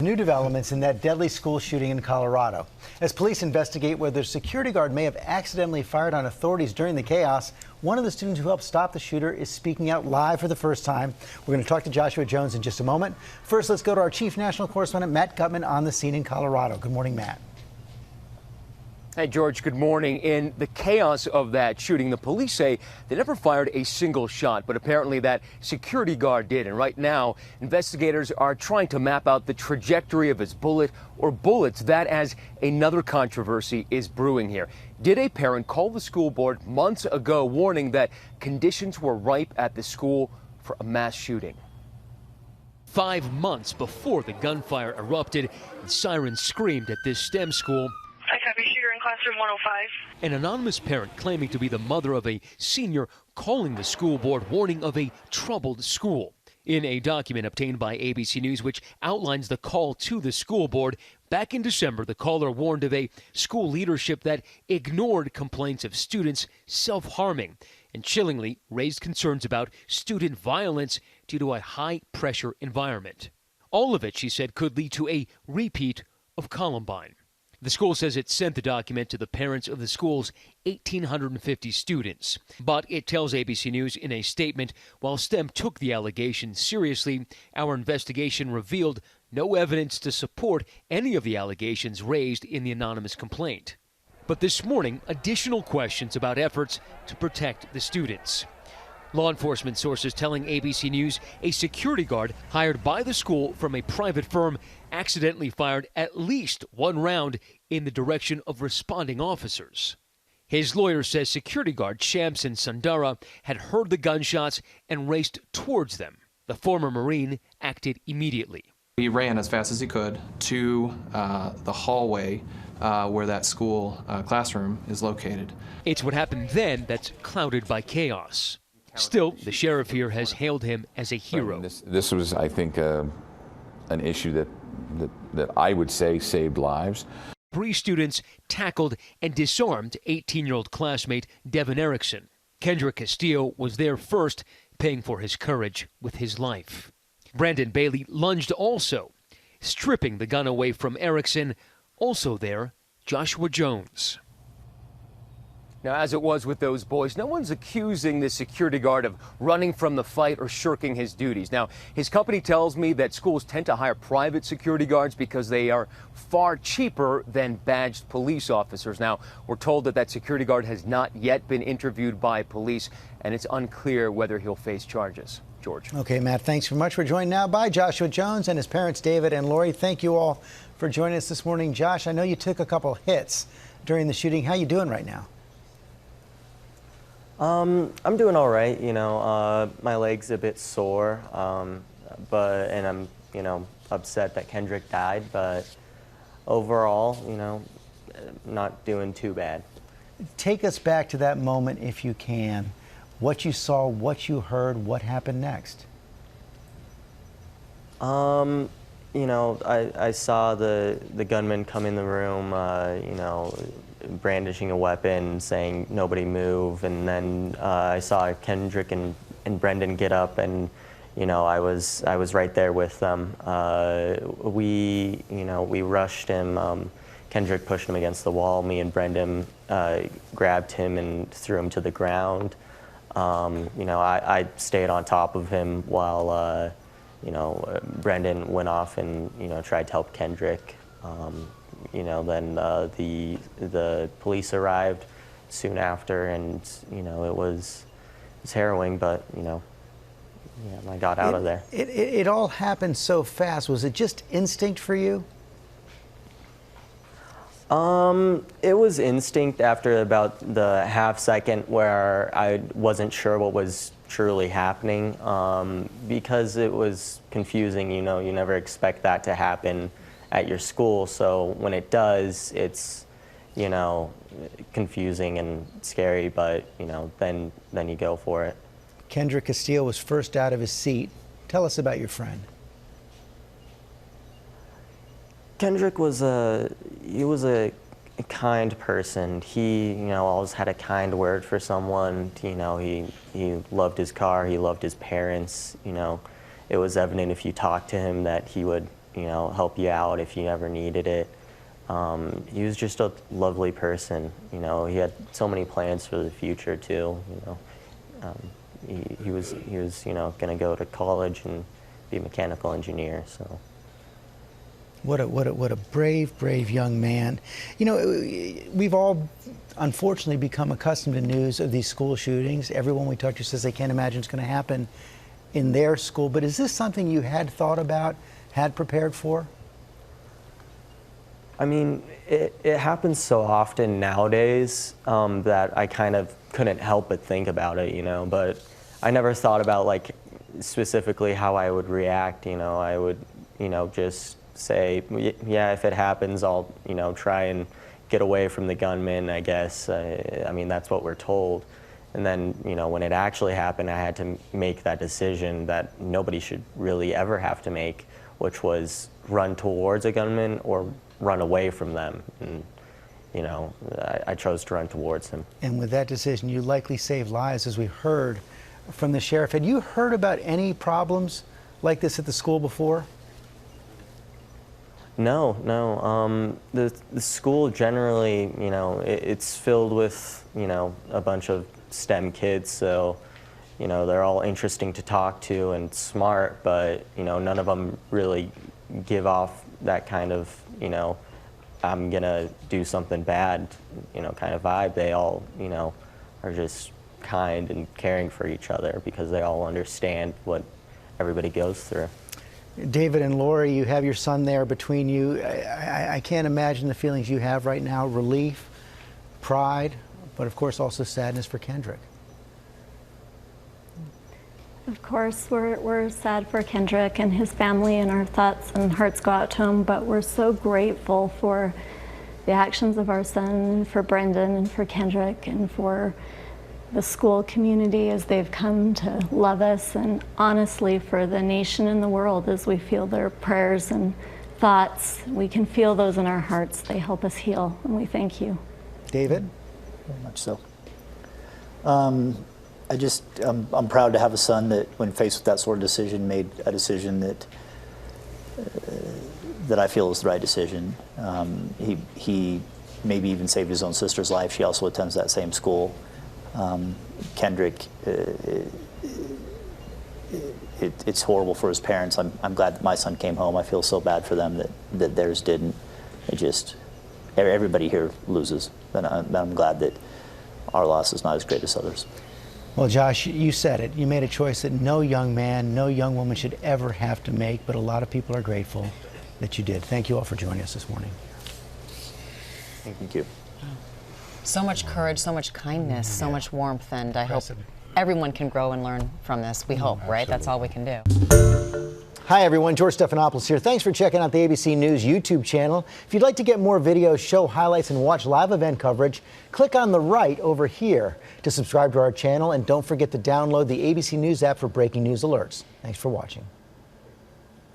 New developments in that deadly school shooting in Colorado. As police investigate whether a security guard may have accidentally fired on authorities during the chaos, one of the students who helped stop the shooter is speaking out live for the first time. We're going to talk to Joshua Jones in just a moment. First, let's go to our chief national correspondent, Matt Gutman, on the scene in Colorado. Good morning, Matt. Hey, George, good morning. In the chaos of that shooting, the police say they never fired a single shot, but apparently that security guard did. And right now, investigators are trying to map out the trajectory of his bullet or bullets. That as another controversy is brewing here. Did a parent call the school board months ago warning that conditions were ripe at the school for a mass shooting? 5 months before the gunfire erupted and sirens screamed at this STEM school, I copy, shooter in classroom 105. an anonymous parent claiming to be the mother of a senior calling the school board warning of a troubled school. In a document obtained by ABC News which outlines the call to the school board, back in December the caller warned of a school leadership that ignored complaints of students self-harming and chillingly raised concerns about student violence due to a high-pressure environment. All of it, she said, could lead to a repeat of Columbine. The school says it sent the document to the parents of the school's 1,850 students. But it tells ABC News in a statement, while STEM took the allegations seriously, our investigation revealed no evidence to support any of the allegations raised in the anonymous complaint. But this morning, additional questions about efforts to protect the students. Law enforcement sources telling ABC News a security guard hired by the school from a private firm accidentally fired at least one round in the direction of responding officers. His lawyer says security guard Shamson Sundara had heard the gunshots and raced towards them. The former Marine acted immediately. He ran as fast as he could to the hallway where that school classroom is located. It's what happened then that's clouded by chaos. Still, the sheriff here has hailed him as a hero. This was, I think, an issue that I would say saved lives. 3 students tackled and disarmed 18-year-old classmate Devin Erickson. Kendrick Castillo was there first, paying for his courage with his life. Brandon Bailey lunged also, stripping the gun away from Erickson. Also there, Joshua Jones. Now, as it was with those boys, no one's accusing the security guard of running from the fight or shirking his duties. Now, his company tells me that schools tend to hire private security guards because they are far cheaper than badged police officers. Now, we're told that that security guard has not yet been interviewed by police, and it's unclear whether he'll face charges. George. Okay, Matt, thanks very much. We're joined now by Joshua Jones and his parents, David and Lori. Thank you all for joining us this morning. Josh, I know you took a couple hits during the shooting. How you doing right now? I'm doing all right, you know, my leg's a bit sore, and I'm, you know, upset that Kendrick died, but overall, you know, not doing too bad. Take us back to that moment if you can. What you saw, what you heard, what happened next? You know, I saw the gunman come in the room, you know, brandishing a weapon, saying nobody move, and then I saw Kendrick and Brendan get up, and you know I was right there with them. We rushed him. Kendrick pushed him against the wall. Me and Brendan grabbed him and threw him to the ground. You know, I stayed on top of him while you know Brendan went off and you know tried to help Kendrick. You know, then the police arrived soon after, and you know it was harrowing, but you know, yeah, I got out of there. It all happened so fast. Was it just instinct for you? It was instinct after about the half second where I wasn't sure what was truly happening, because it was confusing. You know, you never expect that to happen at your school, so when it does, it's, you know, confusing and scary, but, you know, then you go for it. Kendrick Castillo was first out of his seat. Tell us about your friend. Kendrick was a kind person. He, you know, always had a kind word for someone. You know, he loved his car, he loved his parents, you know. It was evident if you talked to him that he would help you out if you ever needed it. He was just a lovely person. He had so many plans for the future too. He was going to go to college and be a mechanical engineer. So. What a brave young man. We've all unfortunately become accustomed to news of these school shootings. Everyone we talk to says they can't imagine it's going to happen in their school. But is this something you had thought about, had prepared for? I mean, it happens so often nowadays that I kind of couldn't help but think about it, but I never thought about like specifically how I would react. I would, just say, yeah, if it happens, I'll, try and get away from the gunman, I guess. I mean, that's what we're told. And then, when it actually happened, I had to make that decision that nobody should really ever have to make, which was run towards a gunman or run away from them. And, I chose to run towards him. And with that decision, you likely saved lives, as we heard from the sheriff. Had you heard about any problems like this at the school before? No. The school generally, it's filled with, a bunch of STEM kids, so, they're all interesting to talk to and smart, but, none of them really give off that kind of, I'm gonna do something bad, kind of vibe. They all, are just kind and caring for each other because they all understand what everybody goes through. David and Lori, you have your son there between you. I can't imagine the feelings you have right now: relief, pride, but of course also sadness for Kendrick. Of course, we're sad for Kendrick and his family, and our thoughts and hearts go out to him, but we're so grateful for the actions of our son, and for Brendan, and for Kendrick, and for the school community as they've come to love us, and honestly for the nation and the world as we feel their prayers and thoughts. We can feel those in our hearts. They help us heal, and we thank you. David? Very much so. I'm proud to have a son that, when faced with that sort of decision, made a decision that I feel is the right decision. He maybe even saved his own sister's life. She also attends that same school. Kendrick, it's horrible for his parents. I'm glad that my son came home. I feel so bad for them that theirs didn't. Everybody here loses, and I'm glad that our loss is not as great as others. Well, Josh, you said it. You made a choice that no young man, no young woman should ever have to make, but a lot of people are grateful that you did. Thank you all for joining us this morning. Thank you. So much courage, so much kindness, so much warmth, and I hope everyone can grow and learn from this. We hope, right? That's all we can do. Hi, everyone. George Stephanopoulos here. Thanks for checking out the ABC News YouTube channel. If you'd like to get more videos, show highlights, and watch live event coverage, click on the right over here to subscribe to our channel. And don't forget to download the ABC News app for breaking news alerts. Thanks for watching.